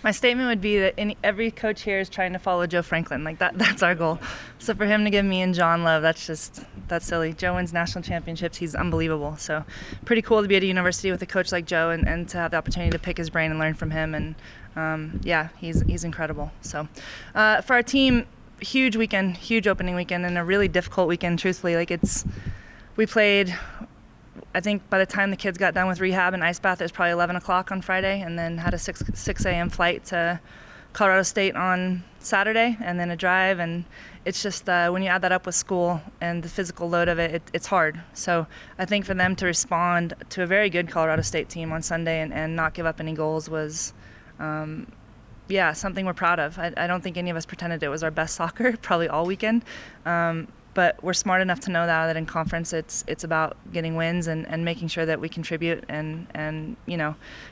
My statement would be that every coach here is trying to follow Joe Franklin. Like that's our goal. So for him to give me and John love, that's silly. Joe wins national championships. He's unbelievable. So pretty cool to be at a university with a coach like Joe and to have the opportunity to pick his brain and learn from him. And he's incredible. So for our team, huge weekend, huge opening weekend, and a really difficult weekend, truthfully. We played, I think by the time the kids got done with rehab and ice bath, it was probably 11 o'clock on Friday, and then had a 6 a.m. flight to Colorado State on Saturday, and then a drive. And it's just when you add that up with school and the physical load of it, it's hard. So I think for them to respond to a very good Colorado State team on Sunday and not give up any goals was something we're proud of. I don't think any of us pretended it was our best soccer probably all weekend. But we're smart enough to know that in conference it's about getting wins and making sure that we contribute and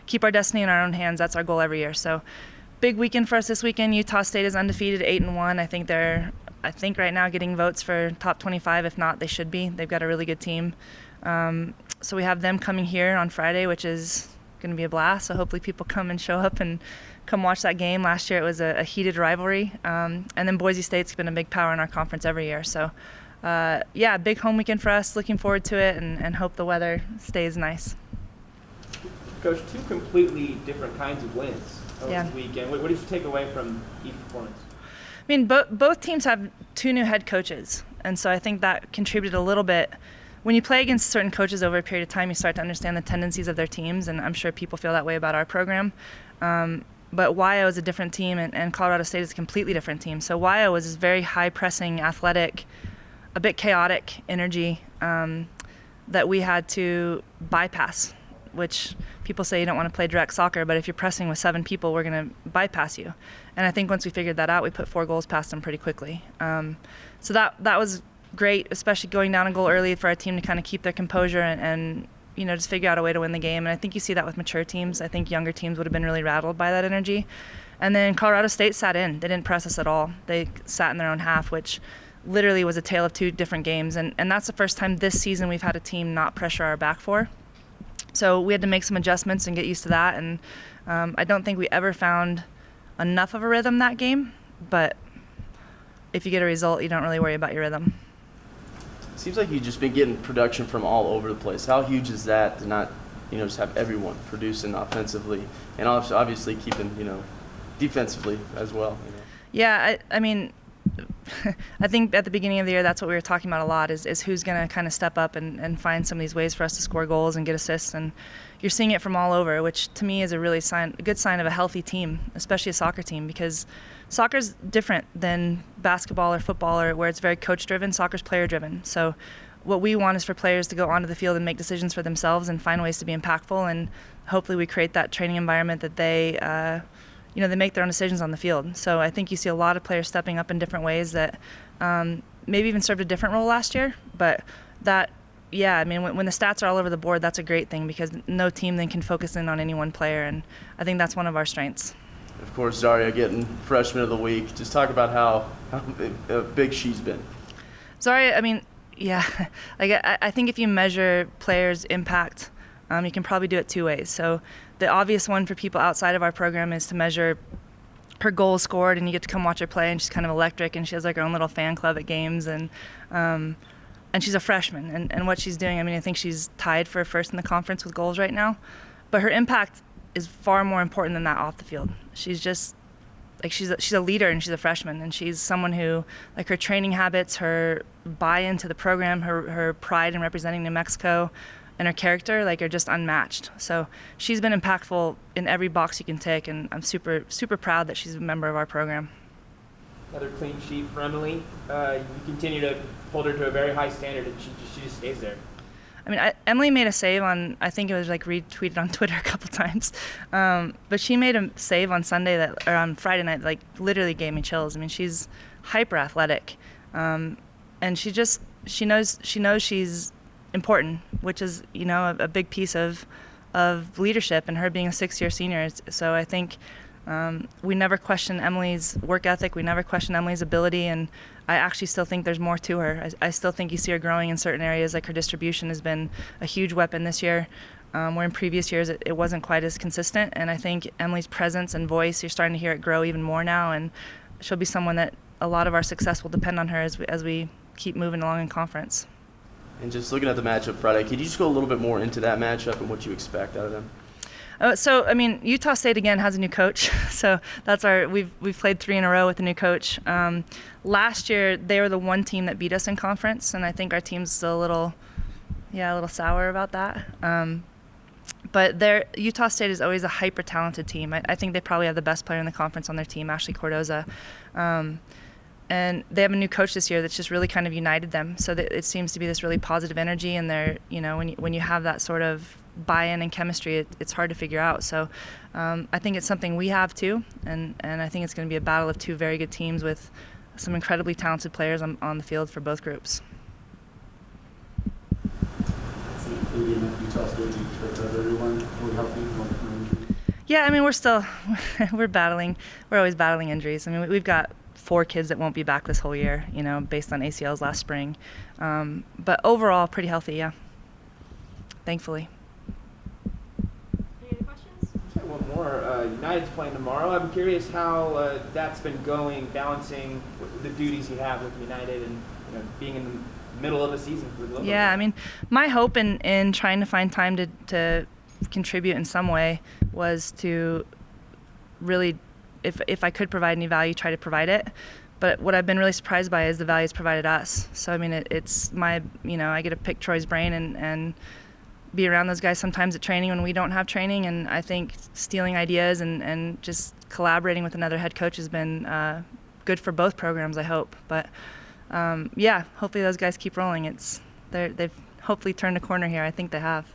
keep our destiny in our own hands. That's our goal every year. So big weekend for us this weekend. Utah State is undefeated, 8-1. I think right now getting votes for top 25. If not, they should be. They've got a really good team. So we have them coming here on Friday, which is going to be a blast. So hopefully people come and show up and come watch that game. Last year it was a heated rivalry. And then Boise State's been a big power in our conference every year. So big home weekend for us. Looking forward to it and hope the weather stays nice. Coach, two completely different kinds of wins this weekend. What did you take away from each performance? I mean, both teams have two new head coaches. And so I think that contributed a little bit. When you play against certain coaches over a period of time, you start to understand the tendencies of their teams, and I'm sure people feel that way about our program. But Wyo is a different team, and Colorado State is a completely different team. So Wyo was this very high-pressing, athletic, a bit chaotic energy that we had to bypass, which people say you don't want to play direct soccer, but if you're pressing with 7 people, we're going to bypass you. And I think once we figured that out, we put 4 goals past them pretty quickly. So that was great, especially going down a goal early for our team to kind of keep their composure and just figure out a way to win the game. And I think you see that with mature teams. I think younger teams would have been really rattled by that energy. And then Colorado State sat in. They didn't press us at all. They sat in their own half, which literally was a tale of 2 different games. And that's the first time this season we've had a team not pressure our back four. So we had to make some adjustments and get used to that. And I don't think we ever found enough of a rhythm that game. But if you get a result, you don't really worry about your rhythm. Seems like you've just been getting production from all over the place. How huge is that to not, just have everyone producing offensively and obviously keeping, defensively as well? Yeah, I mean, I think at the beginning of the year, that's what we were talking about a lot is who's going to kind of step up and find some of these ways for us to score goals and get assists. And you're seeing it from all over, which to me is a good sign of a healthy team, especially a soccer team, because soccer's different than basketball or football or where it's very coach-driven. Soccer's player-driven. So what we want is for players to go onto the field and make decisions for themselves and find ways to be impactful. And hopefully we create that training environment that they make their own decisions on the field. So I think you see a lot of players stepping up in different ways that maybe even served a different role last year. But when the stats are all over the board, that's a great thing because no team then can focus in on any one player. And I think that's one of our strengths. Of course, Zaria getting Freshman of the Week. Just talk about how big she's been. Zaria, I think if you measure players' impact, you can probably do it 2 ways. So the obvious one for people outside of our program is to measure her goals scored, and you get to come watch her play, and she's kind of electric, and she has like her own little fan club at games, and she's a freshman, and what she's doing, I think she's tied for first in the conference with goals right now, but her impact is far more important than that off the field. She's just she's a leader, and she's a freshman, and she's someone who, like, her training habits, her buy-in to the program, her pride in representing New Mexico, and her character are just unmatched. So she's been impactful in every box you can tick, and I'm super, super proud that she's a member of our program. Another clean sheet for Emily. You continue to hold her to a very high standard, and she just stays there. Emily made a save on, I think it was retweeted on Twitter a couple times, but she made a save on on Friday night, literally gave me chills. She's hyper athletic, and she knows she's important, which is a big piece of leadership, and her being a 6-year senior. So I think we never question Emily's work ethic. We never question Emily's ability, and I actually still think there's more to her. I still think you see her growing in certain areas, like her distribution has been a huge weapon this year. where in previous years it wasn't quite as consistent. And I think Emily's presence and voice, you're starting to hear it grow even more now, and she'll be someone that a lot of our success will depend on her as we keep moving along in conference. And just looking at the matchup Friday, could you just go a little bit more into that matchup and what you expect out of them? So, I mean, Utah State again has a new coach. So that's we've played 3 in a row with a new coach. Last year they were the one team that beat us in conference, and I think our team's still a little sour about that. But Utah State is always a hyper talented team. I think they probably have the best player in the conference on their team, Ashley Cordoza. And they have a new coach this year that's just really kind of united them. So that it seems to be this really positive energy, and they're, when you have that sort of buy-in and chemistry, it's hard to figure out. So I think it's something we have too, and I think it's going to be a battle of 2 very good teams with some incredibly talented players on the field for both groups. Yeah, I mean, we're battling. We're always battling injuries. I mean, we've got 4 kids that won't be back this whole year, based on ACLs last spring. But overall, pretty healthy, yeah. Thankfully. Any other questions? One more. United's playing tomorrow. I'm curious how that's been going, balancing the duties you have with United and being in the middle of the season for the Yeah, I mean, my hope in trying to find time to contribute in some way was to really, if I could provide any value, try to provide it. But what I've been really surprised by is the value it's provided us. So I mean, it's my, I get to pick Troy's brain and be around those guys sometimes at training when we don't have training, and I think stealing ideas and just collaborating with another head coach has been good for both programs, I hope. But hopefully those guys keep rolling. They've hopefully turned a corner here. I think they have.